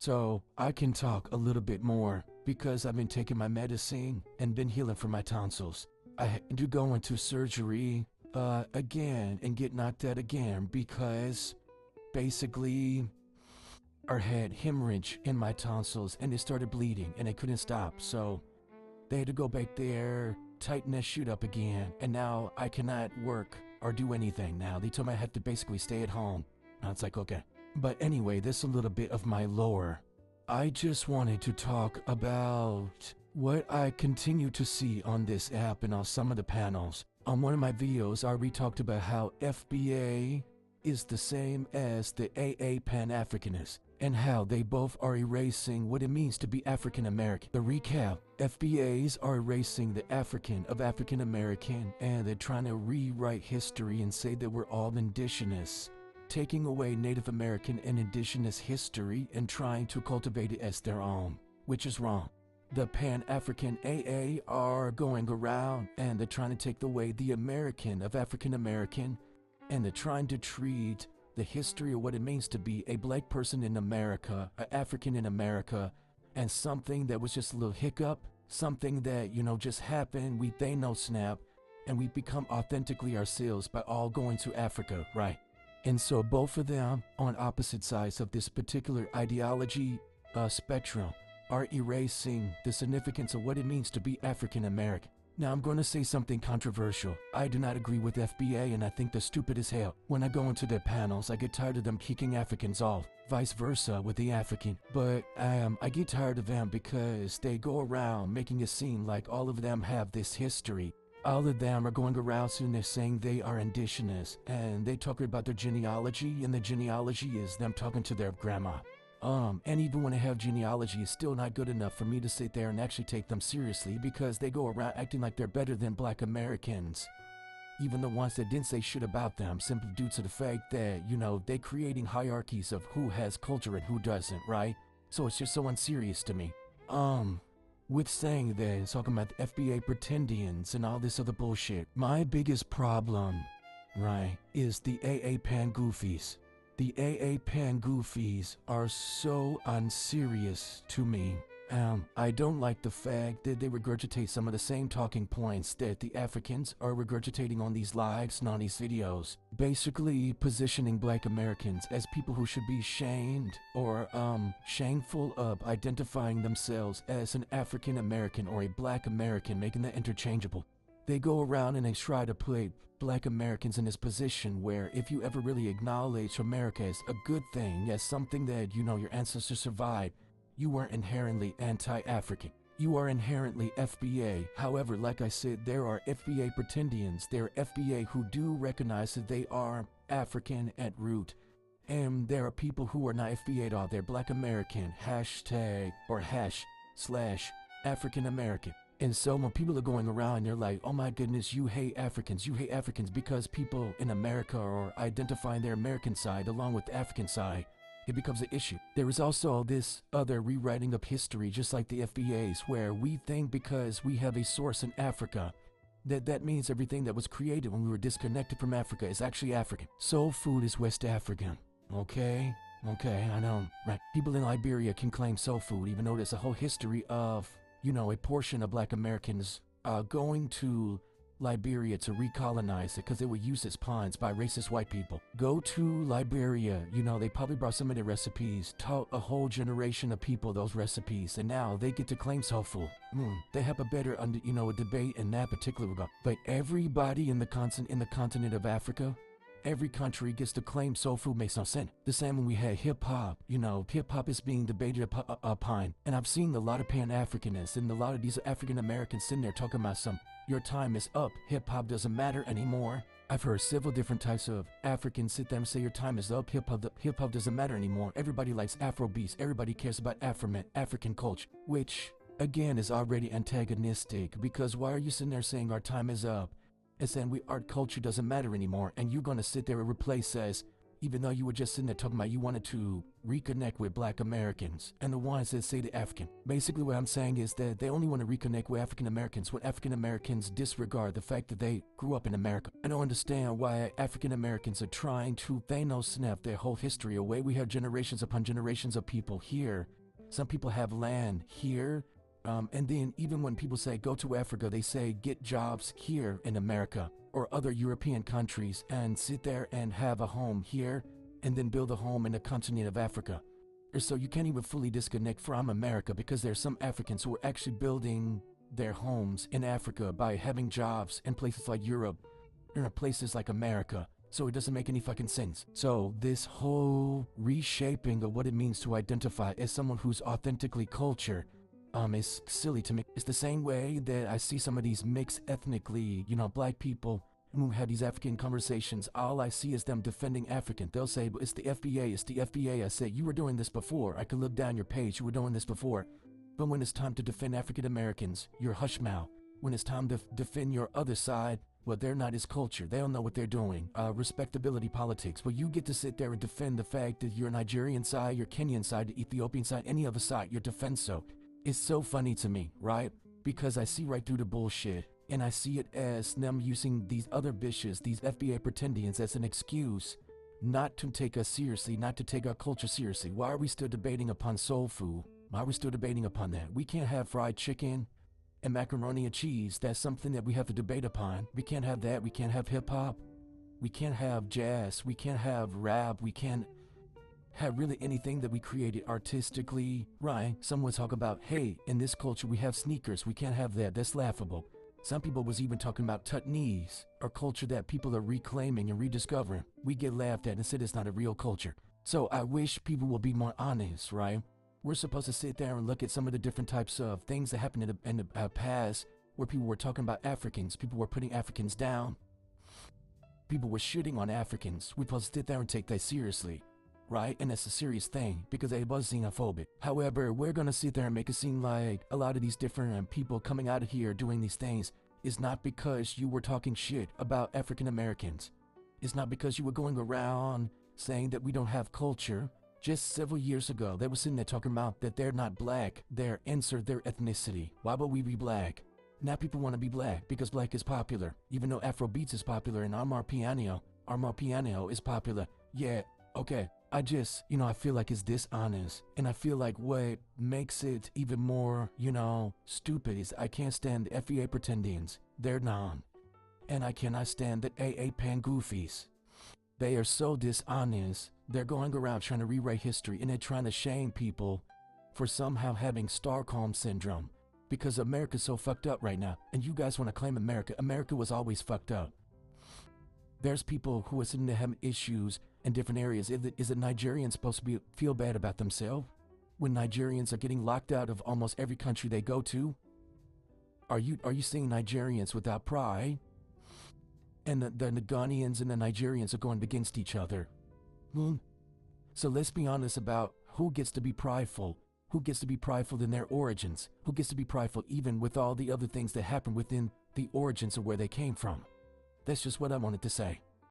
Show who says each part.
Speaker 1: So I can talk a little bit more because I've been taking my medicine and been healing from my tonsils. I had to go into surgery again and get knocked out again because basically I had hemorrhage in my tonsils and it started bleeding and I couldn't stop. So they had to go back there, tighten that shit up again, and now I cannot work or do anything now. They told me I had to basically stay at home. Now it's like, okay. But anyway, this is a little bit of my lore. I just wanted to talk about what I continue to see on this app and on some of the panels. On one of my videos, I already talked about how FBA is the same as the AA Pan-Africanist, and how they both are erasing what it means to be African American. The recap, FBAs are erasing the African of African American, and they're trying to rewrite history and say that we're all indigenous, taking away Native American and indigenous history and trying to cultivate it as their own, which is wrong. The Pan-African AA are going around and they're trying to take away the American of African American, and they're trying to treat the history of what it means to be a black person in America, an African in America, and something that was just a little hiccup, something that, just happened, they no snap, and we become authentically ourselves by all going to Africa, right? And so both of them on opposite sides of this particular ideology spectrum are erasing the significance of what it means to be African American. Now I'm going to say something controversial. I do not agree with FBA and I think they're stupid as hell. When I go into their panels, I get tired of them kicking Africans off. Vice versa with the African. But I get tired of them because they go around making it seem like all of them have this history. All of them are going around soon they're saying they are indigenous, and they talk about their genealogy, and the genealogy is them talking to their grandma. And even when they have genealogy, it's still not good enough for me to sit there and actually take them seriously because they go around acting like they're better than black Americans. Even the ones that didn't say shit about them, simply due to the fact that, they're creating hierarchies of who has culture and who doesn't, right? So it's just so unserious to me. With saying that, talking about the FBA pretendians and all this other bullshit, my biggest problem, right, is the AA Pangoofies. The AA Pangoofies are so unserious to me. I don't like the fact that they regurgitate some of the same talking points that the Africans are regurgitating on these lives and on these videos. Basically positioning black Americans as people who should be shamed or shameful of identifying themselves as an African American or a black American, making that interchangeable. They go around and they try to put black Americans in this position where if you ever really acknowledge America as a good thing, as something that, your ancestors survived, you are inherently anti-African. You are inherently FBA. However, like I said, there are FBA pretendians. There are FBA who do recognize that they are African at root. And there are people who are not FBA at all. They're black American, hashtag or /African American. And so when people are going around, they're like, oh my goodness, you hate Africans because people in America are identifying their American side along with the African side. It becomes an issue. There is also this other rewriting of history, just like the FBAs, where we think because we have a source in Africa, that means everything that was created when we were disconnected from Africa is actually African. Soul food is West African, okay? Okay, I know, right? People in Liberia can claim soul food, even though there's a whole history of, a portion of black Americans going to Liberia to recolonize it because they were used as pawns by racist white people. Go to Liberia, they probably brought some of their recipes, taught a whole generation of people those recipes, and now they get to claim soul food. They have a better, a debate in that particular regard. But everybody in the continent of Africa, every country gets to claim soul food makes no sense. The same when we had hip-hop, hip-hop is being debated upon. And I've seen a lot of Pan-Africanists and a lot of these African-Americans sitting there talking about your time is up, hip-hop doesn't matter anymore. I've heard several different types of Africans sit there and say your time is up, hip-hop doesn't matter anymore. Everybody likes Afro beats, everybody cares about African culture, which, again, is already antagonistic because why are you sitting there saying our time is up? And saying our culture doesn't matter anymore, and you're going to sit there and replace us, even though you were just sitting there talking about you wanted to reconnect with black Americans and the ones that say the African. Basically what I'm saying is that they only want to reconnect with African Americans when African Americans disregard the fact that they grew up in America. I don't understand why African Americans are trying to Thanos snap their whole history away. We have generations upon generations of people here. Some people have land here. And then even when people say go to Africa, they say get jobs here in America or other European countries and sit there and have a home here and then build a home in the continent of Africa. Or so you can't even fully disconnect from America because there's some Africans who are actually building their homes in Africa by having jobs in places like Europe or places like America. So it doesn't make any fucking sense. So this whole reshaping of what it means to identify as someone who's authentically culture is silly to me. It's the same way that I see some of these mixed ethnically, black people who have these African conversations. All I see is them defending African. They'll say, but it's the FBA, it's the FBA. I say, you were doing this before. I could look down your page. You were doing this before. But when it's time to defend African Americans, you're hush mouth. When it's time to defend your other side, well, they're not his culture. They don't know what they're doing. Respectability politics. Well, you get to sit there and defend the fact that your Nigerian side, your Kenyan side, the Ethiopian side, any other side, your defense so. It's so funny to me, right? Because I see right through the bullshit, and I see it as them using these other bitches, these FBA pretendians, as an excuse not to take us seriously, not to take our culture seriously. Why are we still debating upon soul food? Why are we still debating upon that? We can't have fried chicken and macaroni and cheese. That's something that we have to debate upon. We can't have that. We can't have hip-hop. We can't have jazz. We can't have rap. We can't have really anything that we created artistically, right? Someone talk about, hey, in this culture we have sneakers. We can't have that. That's laughable. Some people was even talking about tutnees, a culture that people are reclaiming and rediscovering. We get laughed at and said it's not a real culture. So I wish people will be more honest, right? We're supposed to sit there and look at some of the different types of things that happened in the past where people were talking about Africans. People were putting Africans down. People were shitting on Africans. We're supposed to sit there and take that seriously. Right? And that's a serious thing because it was xenophobic. However, we're gonna sit there and make it seem like a lot of these different people coming out of here doing these things is not because you were talking shit about African Americans. It's not because you were going around saying that we don't have culture. Just several years ago, they were sitting there talking about that they're not black, they're insert their ethnicity. Why would we be black? Now people want to be black because black is popular. Even though Afrobeats is popular and Armar Piano is popular. Yeah, okay. I just, I feel like it's dishonest. And I feel like what makes it even more, stupid is I can't stand the FBA pretendians. They're non. And I cannot stand the AA Pangoofies. They are so dishonest. They're going around trying to rewrite history and they're trying to shame people for somehow having Stockholm syndrome. Because America's so fucked up right now. And you guys want to claim America. America was always fucked up. There's people who are sitting there having issues in different areas. Is it Nigerians supposed to feel bad about themselves when Nigerians are getting locked out of almost every country they go to? Are you seeing Nigerians without pride? And the Ghanaians and the Nigerians are going against each other. So let's be honest about who gets to be prideful. Who gets to be prideful in their origins? Who gets to be prideful even with all the other things that happen within the origins of where they came from? That's just what I wanted to say.